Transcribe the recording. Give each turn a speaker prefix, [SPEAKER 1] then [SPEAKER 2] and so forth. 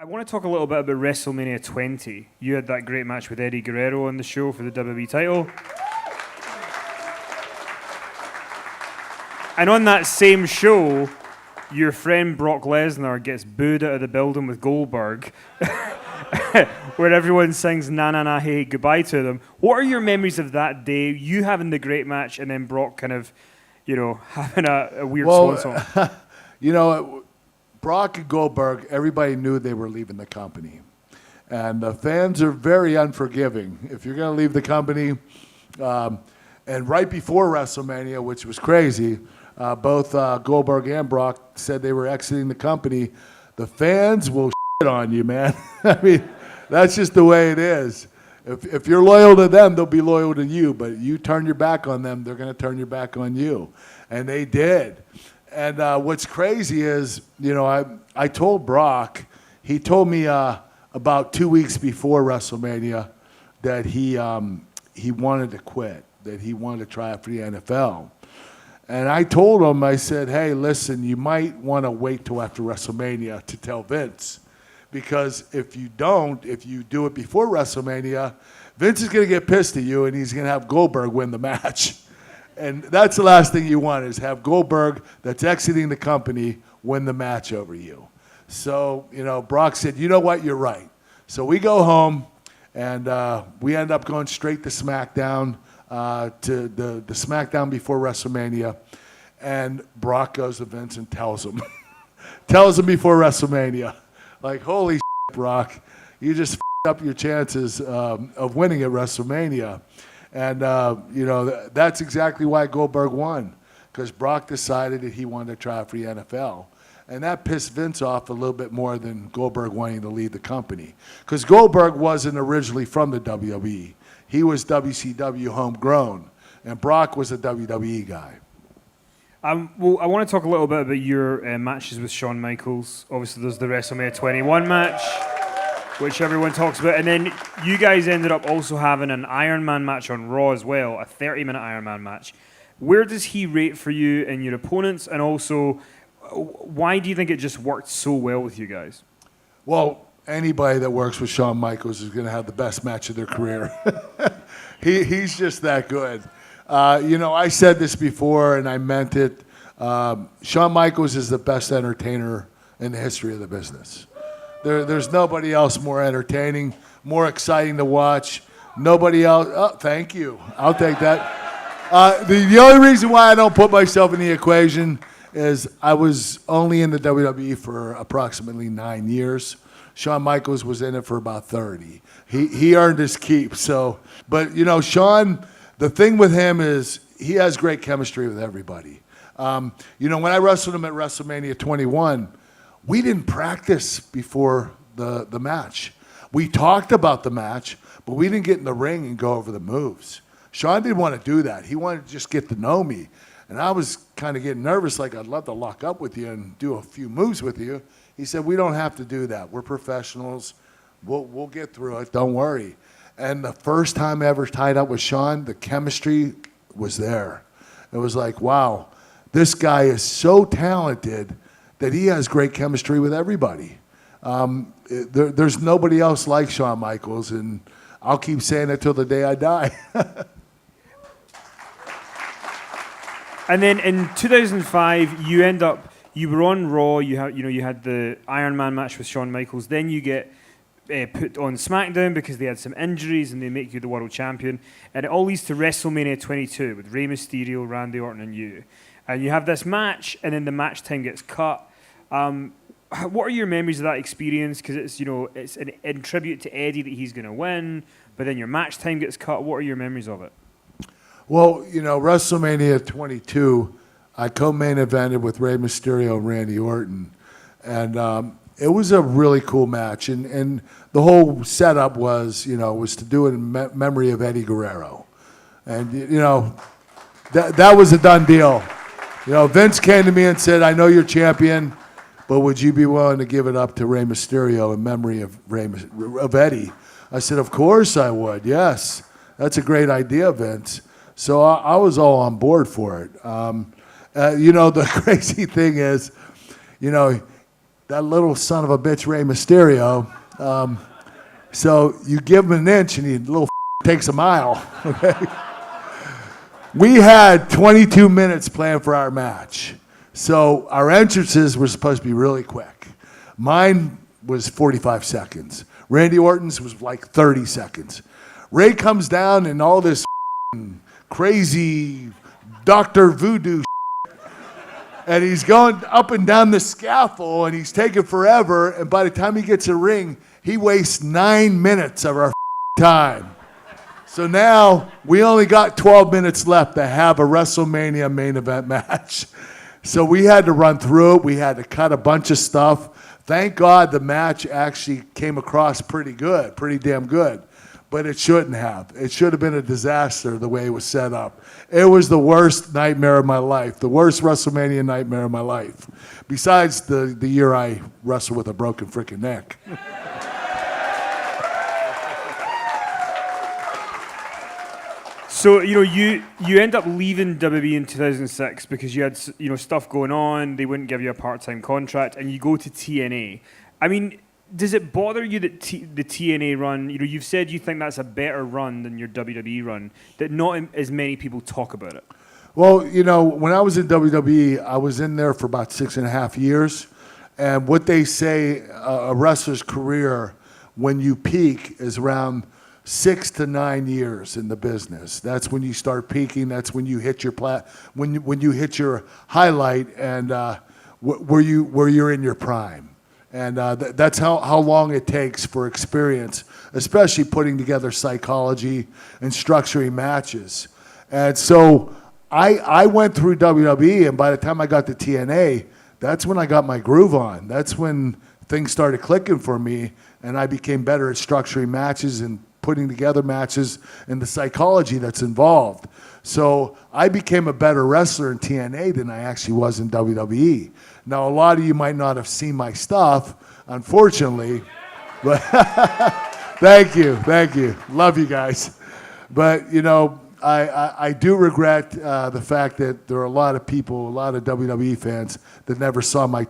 [SPEAKER 1] I want to talk a little bit about WrestleMania 20. You had that great match with Eddie Guerrero on the show for the WWE title. And on that same show, your friend Brock Lesnar gets booed out of the building with Goldberg, where everyone sings "Na Na Na Hey" goodbye to them. What are your memories of that day? You having the great match, and then Brock kind of, having a weird swan song.
[SPEAKER 2] Brock and Goldberg, everybody knew they were leaving the company. And the fans are very unforgiving. If you're going to leave the company, and right before WrestleMania, which was crazy, both Goldberg and Brock said they were exiting the company. The fans will shit on you, man. I mean, that's just the way it is. If you're loyal to them, they'll be loyal to you. But you turn your back on them, they're going to turn your back on you. And they did. And what's crazy is, I told Brock, he told me about 2 weeks before WrestleMania that he wanted to quit, that he wanted to try out for the NFL. And I told him, I said, hey, listen, you might want to wait till after WrestleMania to tell Vince. Because if you do it before WrestleMania, Vince is going to get pissed at you and he's going to have Goldberg win the match. And that's the last thing you want, is have Goldberg, that's exiting the company, win the match over you. So, Brock said, you know what, you're right. So we go home, and we end up going straight to SmackDown, to the SmackDown before WrestleMania. And Brock goes to Vince and tells him before WrestleMania, like, holy shit, Brock, you just f***ed up your chances of winning at WrestleMania. And, that's exactly why Goldberg won, because Brock decided that he wanted to try out for the NFL. And that pissed Vince off a little bit more than Goldberg wanting to leave the company. Because Goldberg wasn't originally from the WWE. He was WCW homegrown, and Brock was a WWE guy.
[SPEAKER 1] Well, I want to talk a little bit about your matches with Shawn Michaels. Obviously, there's the WrestleMania 21 match, which everyone talks about. And then you guys ended up also having an Iron Man match on Raw as well, a 30-minute Iron Man match. Where does he rate for you and your opponents? And also, why do you think it just worked so well with you guys?
[SPEAKER 2] Well, anybody that works with Shawn Michaels is going to have the best match of their career. He's just that good. I said this before, and I meant it. Shawn Michaels is the best entertainer in the history of the business. There's nobody else more entertaining, more exciting to watch. Nobody else. Oh, thank you. I'll take that. The only reason why I don't put myself in the equation is I was only in the WWE for approximately 9 years. Shawn Michaels was in it for about 30. He earned his keep. But Shawn, the thing with him is he has great chemistry with everybody. When I wrestled him at WrestleMania 21, we didn't practice before the match. We talked about the match, but we didn't get in the ring and go over the moves. Shawn didn't want to do that. He wanted to just get to know me. And I was kind of getting nervous, like I'd love to lock up with you and do a few moves with you. He said, we don't have to do that. We're professionals. We'll get through it. Don't worry. And the first time I ever tied up with Shawn, the chemistry was there. It was like, wow, this guy is so talented that he has great chemistry with everybody. There's nobody else like Shawn Michaels, and I'll keep saying it till the day I die.
[SPEAKER 1] And then in 2005, you were on Raw. You had the Iron Man match with Shawn Michaels. Then you get put on SmackDown because they had some injuries, and they make you the world champion. And it all leads to WrestleMania 22 with Rey Mysterio, Randy Orton, and you. And you have this match, and then the match time gets cut. What are your memories of that experience? Because it's in tribute to Eddie that he's going to win, but then your match time gets cut. What are your memories of it?
[SPEAKER 2] Well, WrestleMania 22, I co-main evented with Rey Mysterio and Randy Orton, and it was a really cool match. And the whole setup was to do it in memory of Eddie Guerrero, and that was a done deal. Vince came to me and said, I know you're champion, but would you be willing to give it up to Rey Mysterio in memory of Eddie? I said, of course I would, yes. That's a great idea, Vince. So I was all on board for it. The crazy thing is, that little son of a bitch, Rey Mysterio. So you give him an inch and he little takes a mile. Okay? We had 22 minutes planned for our match. So our entrances were supposed to be really quick. Mine was 45 seconds. Randy Orton's was like 30 seconds. Ray comes down and all this crazy Dr. Voodoo and he's going up and down the scaffold and he's taking forever. And by the time he gets a ring, he wastes 9 minutes of our time. So now we only got 12 minutes left to have a WrestleMania main event match. So we had to run through it. We had to cut a bunch of stuff. Thank God the match actually came across pretty good, pretty damn good. But it shouldn't have. It should have been a disaster the way it was set up. It was the worst nightmare of my life, the worst WrestleMania nightmare of my life. Besides the year I wrestled with a broken freaking neck.
[SPEAKER 1] So, you end up leaving WWE in 2006 because you had, stuff going on, they wouldn't give you a part-time contract, and you go to TNA. I mean, does it bother you that the TNA run, you've said you think that's a better run than your WWE run, that not as many people talk about it?
[SPEAKER 2] Well, when I was in WWE, I was in there for about 6.5 years, and what they say a wrestler's career, when you peak, is around 6 to 9 years in the business. That's when you start peaking. That's when you hit your when you hit your highlight and where you're in your prime. And that's how long it takes for experience, especially putting together psychology and structuring matches. And so I went through WWE, and by the time I got to TNA, that's when I got my groove on. That's when things started clicking for me, and I became better at structuring matches and putting together matches and the psychology that's involved. So I became a better wrestler in TNA than I actually was in WWE. Now, a lot of you might not have seen my stuff, unfortunately, but thank you. Love you guys. But, I do regret the fact that there are a lot of people, a lot of WWE fans that never saw my